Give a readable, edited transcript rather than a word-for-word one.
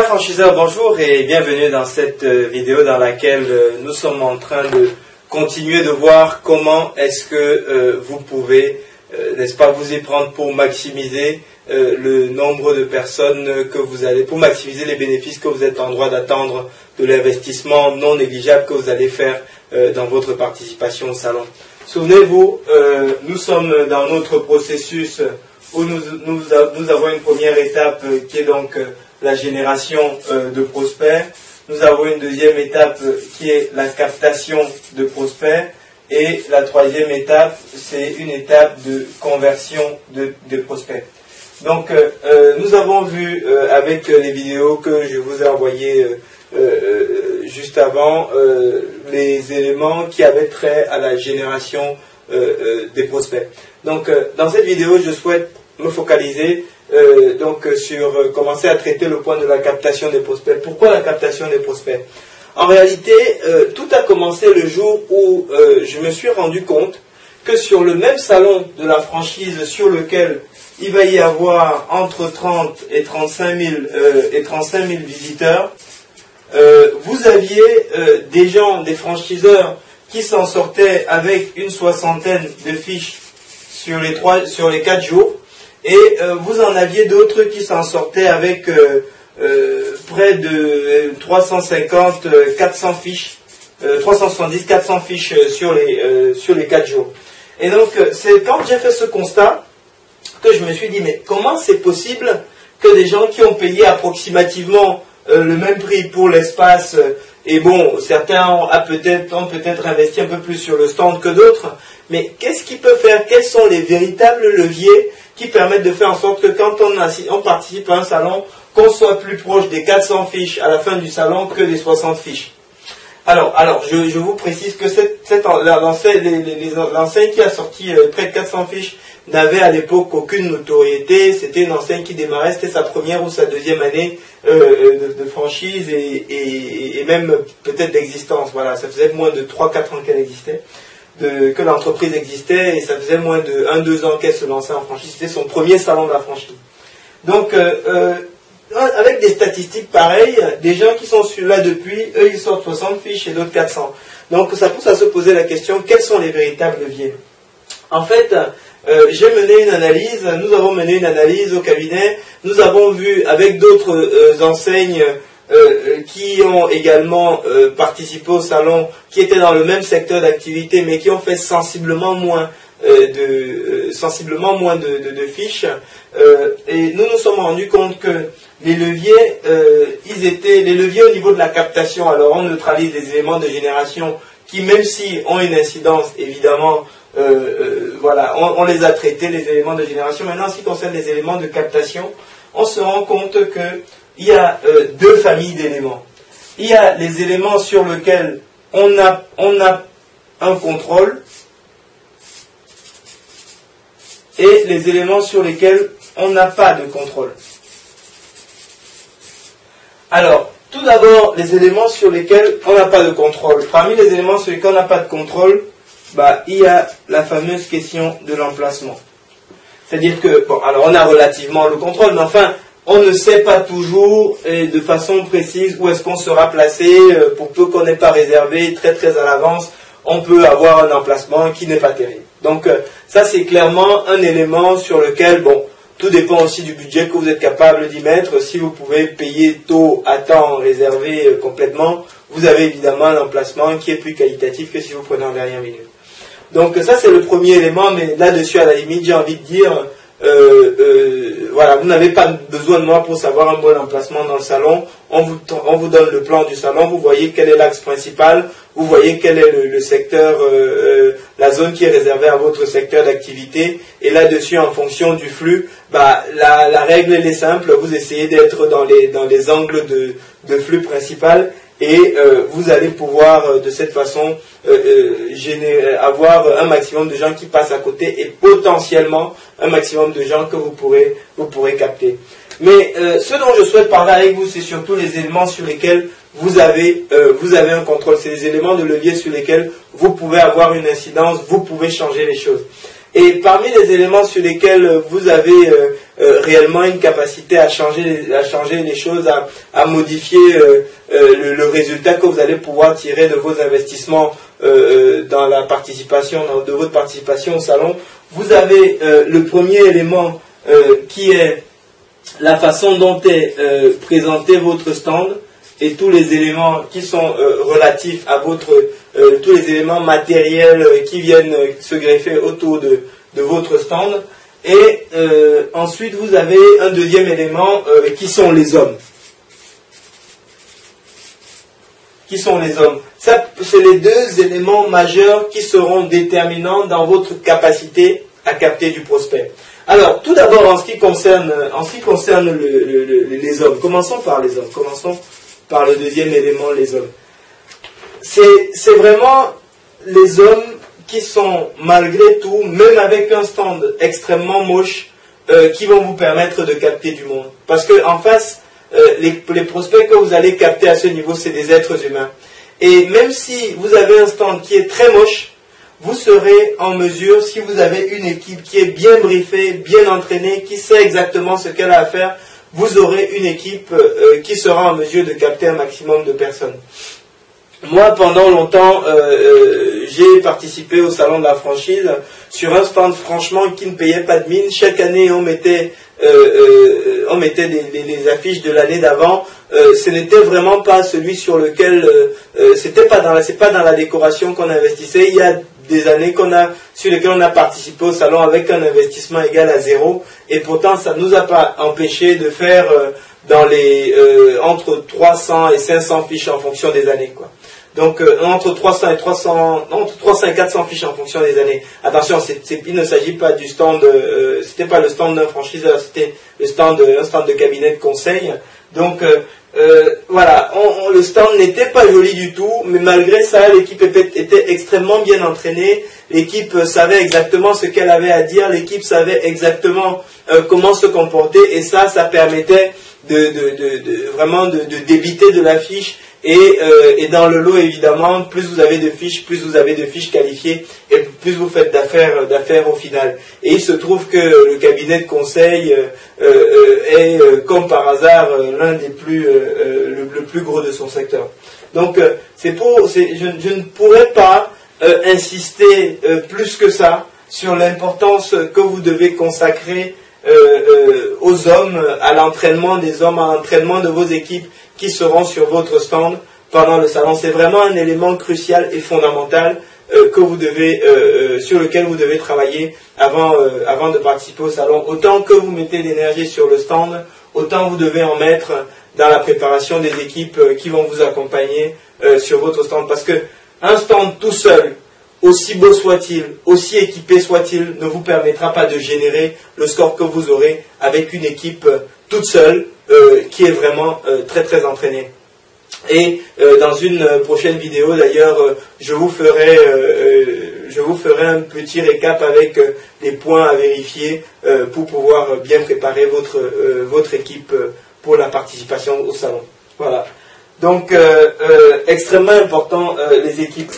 franchiseurs, bonjour et bienvenue dans cette vidéo dans laquelle nous sommes en train de continuer de voir comment est-ce que vous pouvez, n'est-ce pas, vous y prendre pour maximiser le nombre de personnes que vous allez, pour maximiser les bénéfices que vous êtes en droit d'attendre de l'investissement non négligeable que vous allez faire dans votre participation au salon. Souvenez-vous, nous sommes dans notre processus où nous avons une première étape qui est donc la génération de prospects. Nous avons une deuxième étape qui est la captation de prospects. Et la troisième étape, c'est une étape de conversion de prospects. Donc, nous avons vu avec les vidéos que je vous ai envoyées juste avant, les éléments qui avaient trait à la génération des prospects. Donc, dans cette vidéo, je souhaite me focaliser sur commencer à traiter le point de la captation des prospects. Pourquoi la captation des prospects? En réalité, tout a commencé le jour où je me suis rendu compte que sur le même salon de la franchise sur lequel il va y avoir entre 30 et 35 000 visiteurs, vous aviez des gens, des franchiseurs qui s'en sortaient avec une soixantaine de fiches sur les 4 jours. Et vous en aviez d'autres qui s'en sortaient avec près de 350, 400 fiches, 370, 400 fiches sur les 4 jours. Et donc, c'est quand j'ai fait ce constat que je me suis dit, mais comment c'est possible que des gens qui ont payé approximativement le même prix pour l'espace, et bon, certains ont peut-être investi un peu plus sur le stand que d'autres, mais qu'est-ce qu'ils peuvent faire? Quels sont les véritables leviers qui permettent de faire en sorte que quand on participe à un salon, qu'on soit plus proche des 400 fiches à la fin du salon que des 60 fiches. Alors je vous précise que l'enseigne qui a sorti près de 400 fiches n'avait à l'époque aucune notoriété. C'était une enseigne qui démarrait, c'était sa première ou sa deuxième année de franchise et même peut-être d'existence. Voilà, ça faisait moins de 3-4 ans qu'elle existait. Que l'entreprise existait et ça faisait moins de 1-2 ans qu'elle se lançait en franchise. C'était son premier salon de la franchise. Donc, avec des statistiques pareilles, des gens qui sont là depuis, eux ils sortent 60 fiches et d'autres 400. Donc ça pousse à se poser la question, quels sont les véritables leviers? En fait, j'ai mené une analyse, nous avons mené une analyse au cabinet, nous avons vu avec d'autres enseignes qui ont également participé au salon, qui étaient dans le même secteur d'activité, mais qui ont fait sensiblement moins de fiches. Et nous nous sommes rendus compte que les leviers, les leviers au niveau de la captation. Alors on neutralise les éléments de génération qui, même si ont une incidence, évidemment, voilà, on les a traités, les éléments de génération. Maintenant, en ce qui concerne les éléments de captation, on se rend compte que il y a deux familles d'éléments. Il y a les éléments sur lesquels on a un contrôle et les éléments sur lesquels on n'a pas de contrôle. Alors, tout d'abord, les éléments sur lesquels on n'a pas de contrôle. Parmi les éléments sur lesquels on n'a pas de contrôle, il y a la fameuse question de l'emplacement. C'est-à-dire que, bon, alors on a relativement le contrôle, mais enfin, on ne sait pas toujours et de façon précise où est-ce qu'on sera placé. Pour peu qu'on n'ait pas réservé très très à l'avance, on peut avoir un emplacement qui n'est pas terrible. Donc ça c'est clairement un élément sur lequel, bon, tout dépend aussi du budget que vous êtes capable d'y mettre. Si vous pouvez payer tôt, à temps, réservé complètement, vous avez évidemment un emplacement qui est plus qualitatif que si vous prenez en dernière minute. Donc ça c'est le premier élément, mais là-dessus à la limite j'ai envie de dire, voilà, vous n'avez pas besoin de moi pour savoir un bon emplacement dans le salon. On vous donne le plan du salon, vous voyez quel est l'axe principal, vous voyez quel est le secteur, la zone qui est réservée à votre secteur d'activité, et là-dessus, en fonction du flux, la règle elle est simple, vous essayez d'être dans les angles de flux principal, et vous allez pouvoir de cette façon avoir un maximum de gens qui passent à côté et potentiellement un maximum de gens que vous pourrez capter. Mais ce dont je souhaite parler avec vous, c'est surtout les éléments sur lesquels vous avez un contrôle. C'est les éléments de levier sur lesquels vous pouvez avoir une incidence, vous pouvez changer les choses. Et parmi les éléments sur lesquels vous avez réellement une capacité à changer les choses, à modifier le résultat que vous allez pouvoir tirer de vos investissements dans la participation, de votre participation au salon, vous avez le premier élément qui est la façon dont est présenté votre stand et tous les éléments qui sont relatifs à tous les éléments matériels qui viennent se greffer autour de votre stand. Et ensuite, vous avez un deuxième élément qui sont les hommes. Qui sont les hommes. Ça, c'est les deux éléments majeurs qui seront déterminants dans votre capacité à capter du prospect. Alors, tout d'abord, en ce qui concerne les hommes, commençons par les hommes. Commençons par le deuxième élément, les hommes. C'est vraiment les hommes qui sont, malgré tout, même avec un stand extrêmement moche, qui vont vous permettre de capter du monde. Parce que en face, les prospects que vous allez capter à ce niveau, c'est des êtres humains. Et même si vous avez un stand qui est très moche, vous serez en mesure, si vous avez une équipe qui est bien briefée, bien entraînée, qui sait exactement ce qu'elle a à faire, vous aurez une équipe qui sera en mesure de capter un maximum de personnes. Moi, pendant longtemps, j'ai participé au salon de la franchise sur un stand franchement qui ne payait pas de mine. Chaque année, on mettait des affiches de l'année d'avant. Ce n'était vraiment pas celui sur lequel c'est pas dans la décoration qu'on investissait. Il y a des années sur lesquelles on a participé au salon avec un investissement égal à 0, et pourtant ça ne nous a pas empêché de faire entre 300 et 500 fiches en fonction des années, quoi. Donc entre 300 et 400 fiches en fonction des années. Attention, il ne s'agit pas du stand, c'était pas le stand d'un franchiseur, c'était un stand de cabinet de conseil. Donc voilà, le stand n'était pas joli du tout, mais malgré ça, l'équipe était extrêmement bien entraînée. L'équipe savait exactement ce qu'elle avait à dire, l'équipe savait exactement comment se comporter, et ça permettait vraiment de débiter de l'affiche. Et dans le lot, évidemment, plus vous avez de fiches qualifiées, et plus vous faites d'affaires au final. Et il se trouve que le cabinet de conseil est, comme par hasard, l'un des le plus gros de son secteur. Donc, je ne pourrais pas insister plus que ça sur l'importance que vous devez consacrer aux hommes, à l'entraînement des hommes, à l'entraînement de vos équipes qui seront sur votre stand pendant le salon. C'est vraiment un élément crucial et fondamental sur lequel vous devez travailler avant de participer au salon. Autant que vous mettez d'énergie sur le stand, autant vous devez en mettre dans la préparation des équipes qui vont vous accompagner sur votre stand. Parce que un stand tout seul, aussi beau soit-il, aussi équipé soit-il, ne vous permettra pas de générer le score que vous aurez avec une équipe toute seule, qui est vraiment très très entraînée. Et dans une prochaine vidéo d'ailleurs, je vous ferai un petit récap avec les points à vérifier pour pouvoir bien préparer votre équipe pour la participation au salon. Voilà. Donc extrêmement important, les équipes.